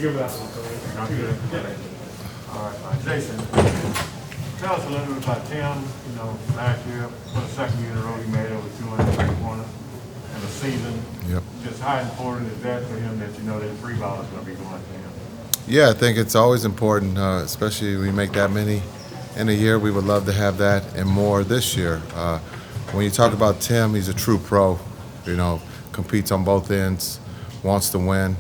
You're welcome. I'm good. All right, Jason, tell us a little bit about Tim. You know, last year, for the second year in a row, he made over 200 pointers in the season. Yep. Just how important is that for him that you know that three ball is going to be going to him? Yeah, I think it's always important, especially when you make that many in a year. We would love to have that and more this year. When you talk about Tim, he's a true pro. You know, competes on both ends, wants to win.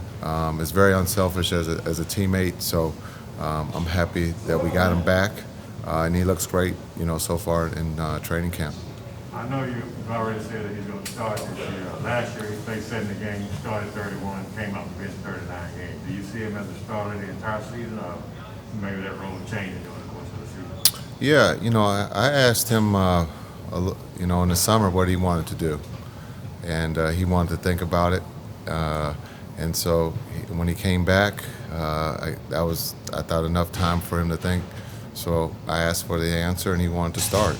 Is very unselfish as a teammate. So I'm happy that we got him back, and he looks great. You know, so far in training camp. I know you've already said that he's going to start this year. Last year he played 70 games, started 31, came out the bench 39 games. Do you see him as a starter the entire season, or maybe that role changing during the course of the season? Yeah, you know, I asked him, you know, in the summer what he wanted to do, and he wanted to think about it. And so when he came back, I thought enough time for him to think. So I asked for the answer, and he wanted to start.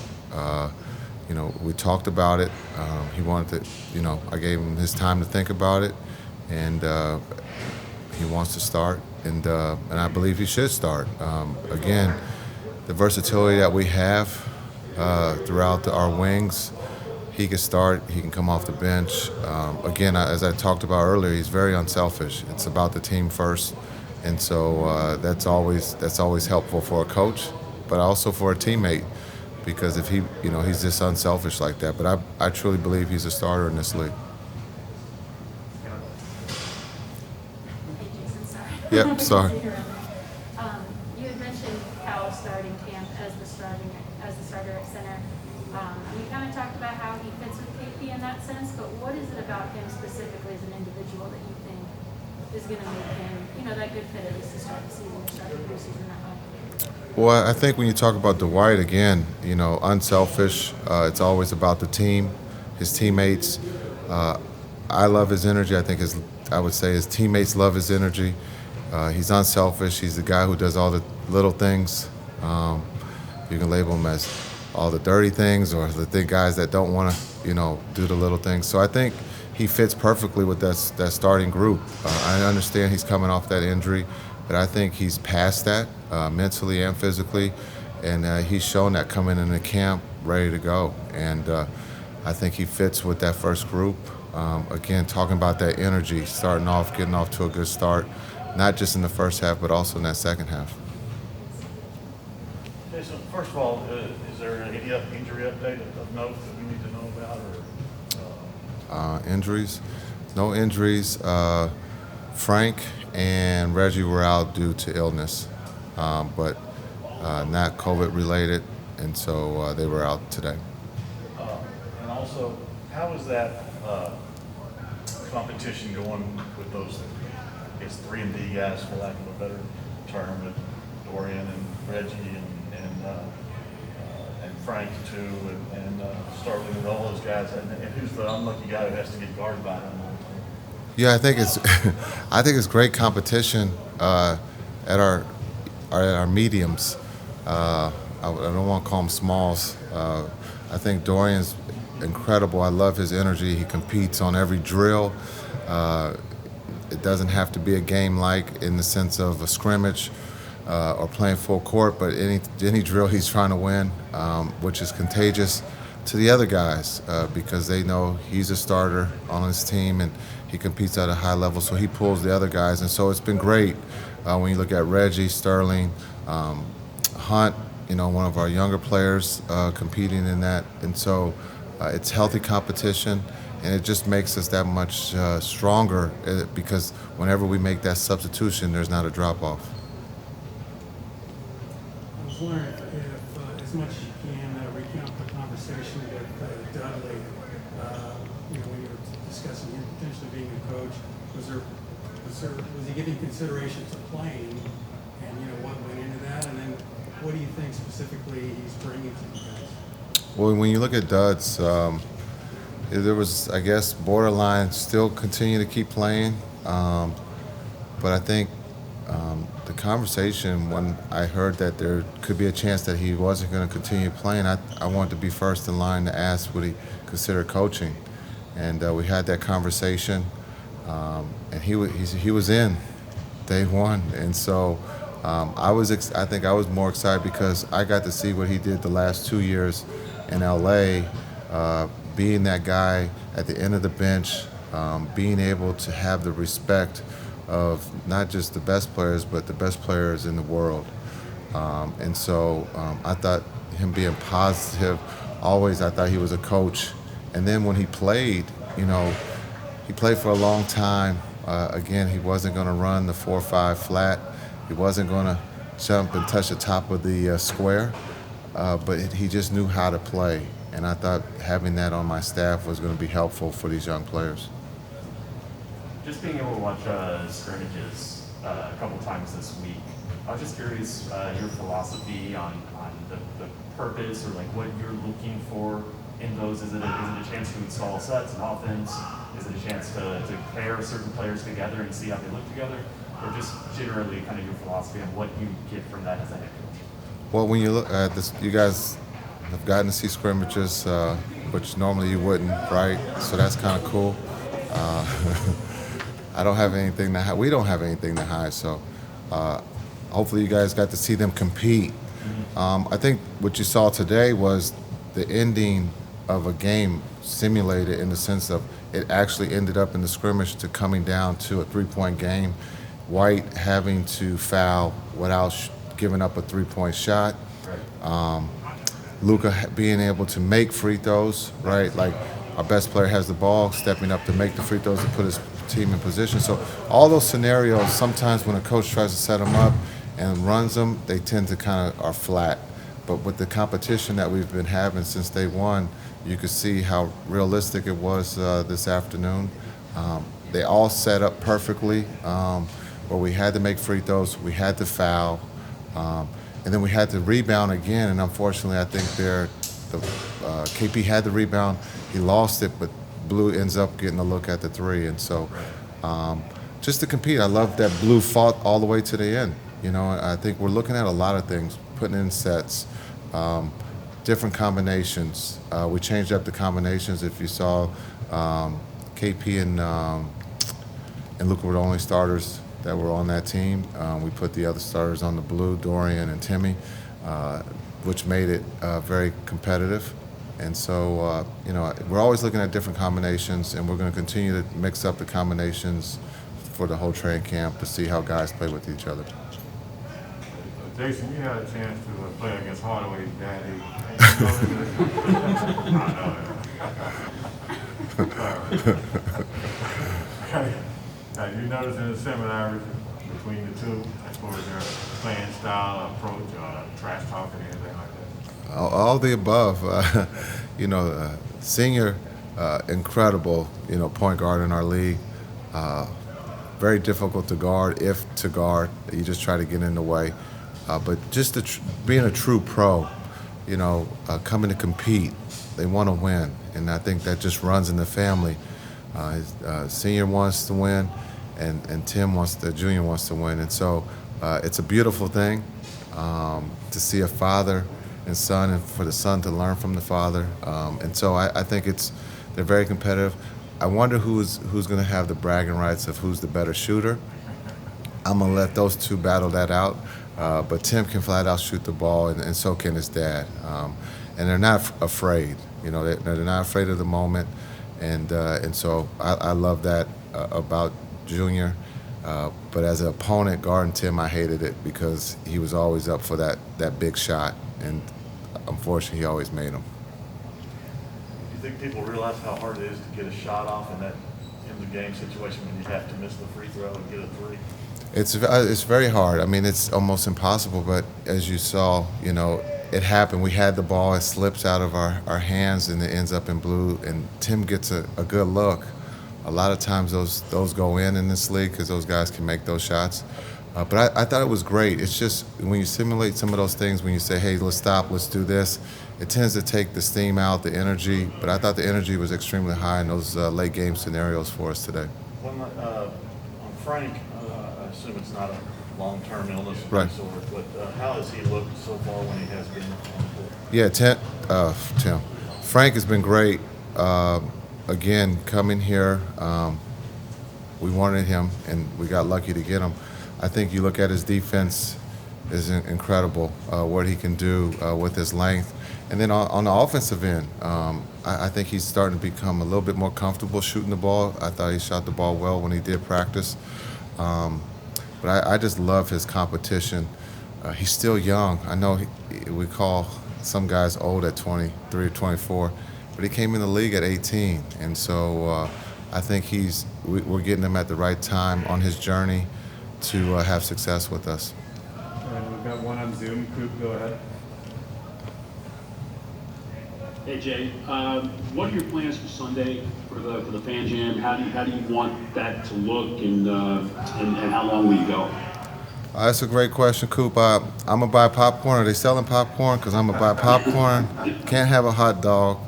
You know, we talked about it. He wanted to, you know, I gave him his time to think about it, and he wants to start, and I believe he should start. Again, the versatility that we have throughout our wings, he can start, he can come off the bench. Again, as I talked about earlier, he's very unselfish. It's about the team first, and so that's always helpful for a coach, but also for a teammate. Because if he, you know, he's just unselfish like that. But I truly believe he's a starter in this league. Yep, sorry. You had mentioned Cal starting camp as the starter at center. And we kind of talked about how he fits with KP in that sense. But what is it about him specifically as an individual that you think is going to make him, you know, that good fit at least to start the season or start the preseason that way? Well, I think when you talk about Dwight, again, you know, unselfish. It's always about the team, his teammates. I love his energy. I would say his teammates love his energy. He's unselfish. He's the guy who does all the little things. You can label him as all the dirty things or the guys that don't want to, you know, do the little things. So I think he fits perfectly with that starting group. I understand he's coming off that injury, but I think he's past that mentally and physically, and he's shown that coming into camp ready to go. And I think he fits with that first group. Again, talking about that energy, getting off to a good start, not just in the first half, but also in that second half. Jason, first of all, is there any injury update of note that we need to know about? Or Injuries? No injuries. Frank and Reggie were out due to illness, but not COVID related, and so they were out today. And also, how is that competition going with those, I guess, 3-and-D guys, for lack of a better term, with Dorian and Reggie and Frank too, and Sterling and all those guys, and who's the unlucky guy who has to get guarded by them? Yeah, I think it's great competition at our mediums. I don't want to call them smalls. I think Dorian's incredible. I love his energy. He competes on every drill. It doesn't have to be a game like in the sense of a scrimmage or playing full court, but any drill he's trying to win, which is contagious to the other guys because they know he's a starter on his team and he competes at a high level, so he pulls the other guys. And so it's been great when you look at Reggie, Sterling, Hunt, you know, one of our younger players competing in that. And so it's healthy competition, and it just makes us that much stronger because whenever we make that substitution, there's not a drop-off. I was wondering if as much as you can, recount the conversation with Dudley. You know, when you were discussing him potentially being a coach, was he giving consideration to playing, and you know what went into that, and then what do you think specifically he's bringing to you guys? Well, when you look at Duds, there was, I guess, borderline still continue to keep playing, but I think the conversation when I heard that there could be a chance that he wasn't going to continue playing, I wanted to be first in line to ask would he consider coaching, and we had that conversation, and he was in. day one. And so I think I was more excited because I got to see what he did the last 2 years in LA, being that guy at the end of the bench, being able to have the respect of not just the best players, but the best players in the world. And so I thought him being positive, always I thought he was a coach. And then when he played, he played for a long time. Again, he wasn't going to run the 4-5 flat. He wasn't going to jump and touch the top of the square, but he just knew how to play. And I thought having that on my staff was going to be helpful for these young players. Just being able to watch scrimmages a couple times this week, I was just curious your philosophy on the purpose or like what you're looking for in those. Is it a chance to install sets and offense? Is it a chance to pair certain players together and see how they look together? Or just generally kind of your philosophy on what you get from that as a head coach? Well, when you look at this, you guys have gotten to see scrimmages, which normally you wouldn't, right? So that's kind of cool. I don't have anything to hide. We don't have anything to hide, so hopefully you guys got to see them compete. I think what you saw today was the ending of a game simulated in the sense of it actually ended up in the scrimmage to coming down to a three-point game. White having to foul without giving up a three-point shot. Luka being able to make free throws, right? Like our best player has the ball, stepping up to make the free throws to put his team in position. So all those scenarios, sometimes when a coach tries to set them up and runs them, they tend to kind of are flat. But with the competition that we've been having since day one, you could see how realistic it was this afternoon. They all set up perfectly, where we had to make free throws, we had to foul, and then we had to rebound again. And unfortunately, I think KP had the rebound, he lost it, but Blue ends up getting a look at the three. And so just to compete, I love that Blue fought all the way to the end. I think we're looking at a lot of things, putting in sets, different combinations. We changed up the combinations. If you saw, KP and Luka were the only starters that were on that team. We put the other starters on the Blue, Dorian and Timmy, which made it very competitive. And so, we're always looking at different combinations, and we're going to continue to mix up the combinations for the whole training camp to see how guys play with each other. Jason, you had a chance to play against Hardaway's daddy. Have you noticed any similarities between the two as far as their playing style, approach, trash talking, anything like that? All the above. Senior, incredible, point guard in our league. Very difficult to guard, if to guard. You just try to get in the way. But just being a true pro, coming to compete, they want to win. And I think that just runs in the family. Senior wants to win, and Junior wants to win. And so it's a beautiful thing to see a father and son, and for the son to learn from the father. And so I think they're very competitive. I wonder who's going to have the bragging rights of who's the better shooter. I'm going to let those two battle that out. But Tim can flat out shoot the ball, and so can his dad. And they're not afraid. They're not afraid of the moment. And so I love that about Junior. But as an opponent, guarding Tim, I hated it because he was always up for that big shot. And unfortunately, he always made them. Do you think people realize how hard it is to get a shot off in the game situation when you have to miss the free throw and get a three? It's very hard. I mean, it's almost impossible. But as you saw, it happened. We had the ball. It slips out of our hands, and it ends up in Blue. And Tim gets a good look. A lot of times those go in this league because those guys can make those shots. But I thought it was great. It's just when you simulate some of those things, when you say, hey, let's stop, let's do this, it tends to take the steam out, the energy. But I thought the energy was extremely high in those late game scenarios for us today. On Frank, I assume it's not a long-term illness of Right. some sort, but how has he looked so far when he has been on the court? Yeah, Tim. Frank has been great. Again, coming here, we wanted him, and we got lucky to get him. I think you look at his defense is incredible, what he can do with his length. And then on the offensive end, I think he's starting to become a little bit more comfortable shooting the ball. I thought he shot the ball well when he did practice. But I just love his competition. He's still young. I know we call some guys old at 23 or 24, but he came in the league at 18. And so I think we're getting him at the right time on his journey to have success with us. And we've got one on Zoom. Coop, go ahead. Hey Jay, what are your plans for Sunday for the fan jam? How do you want that to look, and how long will you go? That's a great question, Coop. I'm gonna buy popcorn. Are they selling popcorn? Because I'm gonna buy popcorn. Can't have a hot dog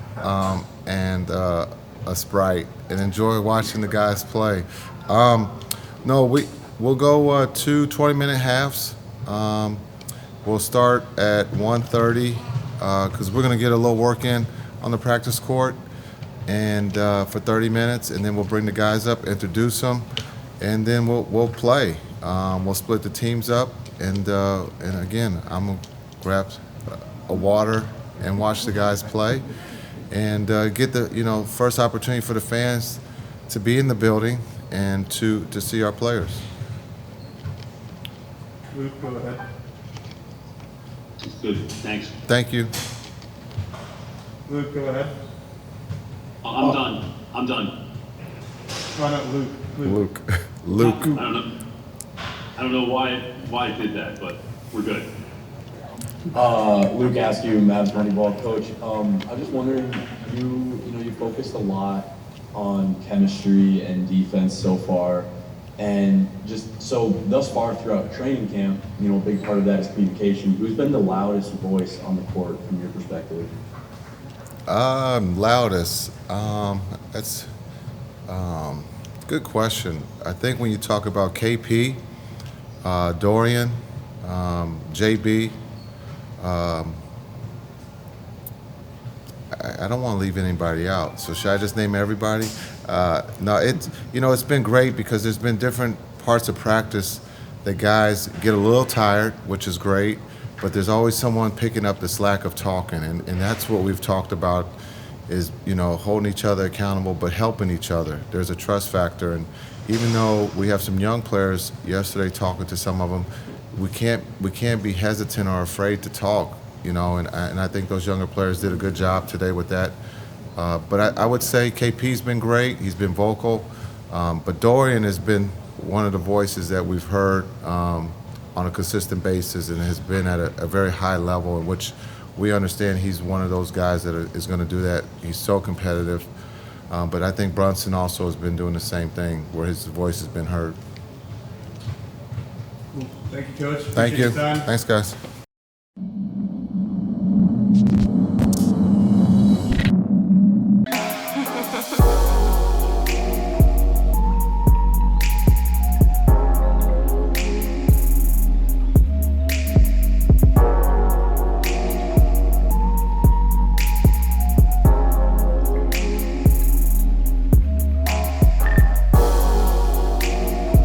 and a Sprite and enjoy watching the guys play. No, we'll go 2 20-minute halves. We'll start at 1:30 because we're gonna get a little work in on the practice court, and for 30 minutes, and then we'll bring the guys up, introduce them, and then we'll play. We'll split the teams up, and again, I'm gonna grab a water and watch the guys play, and get the first opportunity for the fans to be in the building and to see our players. Luke, go ahead. Good, thanks. Thank you. Luke, go ahead. I'm done. I'm done. Oh, no, Luke. Luke. Luke. I don't know why I did that, but we're good. Luke Askew, Mavs running ball coach. I'm just wondering, you focused a lot on chemistry and defense so far, and just so thus far throughout training camp, a big part of that is communication. Who's been the loudest voice on the court from your perspective? Loudest. That's good question. I think when you talk about KP, Dorian, JB, I don't want to leave anybody out. So should I just name everybody? No, it's been great because there's been different parts of practice that guys get a little tired, which is great, but there's always someone picking up the slack of talking, and that's what we've talked about is, holding each other accountable, but helping each other. There's a trust factor, and even though we have some young players yesterday talking to some of them, we can't be hesitant or afraid to talk, and I think those younger players did a good job today with that. But I would say KP's been great. He's been vocal, but Dorian has been one of the voices that we've heard on a consistent basis and has been at a very high level, in which we understand he's one of those guys that is going to do that. He's so competitive. But I think Brunson also has been doing the same thing, where his voice has been heard. Thank you, Coach. Thank Appreciate you. your time. Thanks, guys.